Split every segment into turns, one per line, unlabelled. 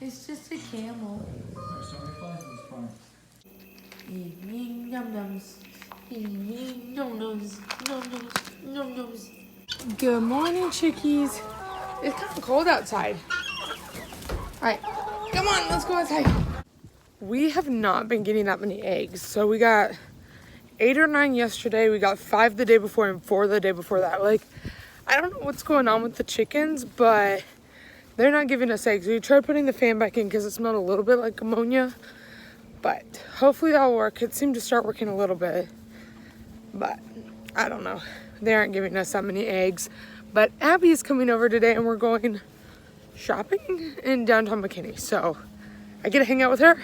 It's just a camel.
There's so many flies in this farm.
Eating num-nums. Eating num-nums. Num-nums. Num-nums. Good morning, chickies. It's kind of cold outside. All right, come on, let's go outside. We have not been getting that many eggs. So we got 8 or 9 yesterday. We got 5 the day before and 4 the day before that. Like, I don't know what's going on with the chickens, but they're not giving us eggs. We tried putting the fan back in because it smelled a little bit like ammonia, but hopefully that'll work. It seemed to start working a little bit, but I don't know. They aren't giving us that many eggs. But Abby is coming over today and we're going shopping in downtown McKinney. So I get to hang out with her.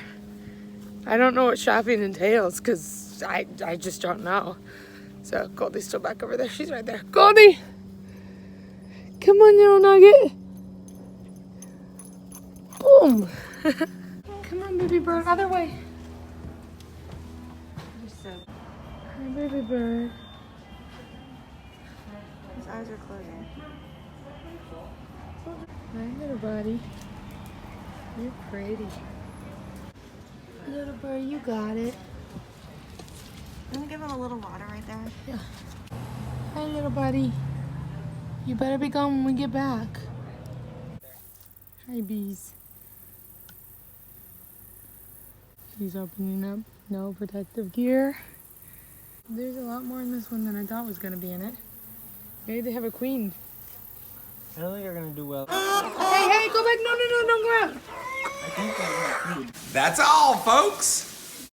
I don't know what shopping entails because I just don't know. So Goldie's still back over there. She's right there. Goldie! Come on, little nugget. Boom. Come on, baby bird. Other way. Hi, baby bird.
His eyes are closing.
Hi, little buddy. You're pretty. Little bird, you got it.
I'm gonna give him a little water right there.
Yeah. Hi, little buddy. You better be gone when we get back. Hi, bees. He's opening up. No protective gear. There's a lot more in this one than I thought was going to be in it. Maybe they have a queen.
I don't think they're gonna do well.
Hey, go back. No, don't go out.
I think they want food.
That's all, folks.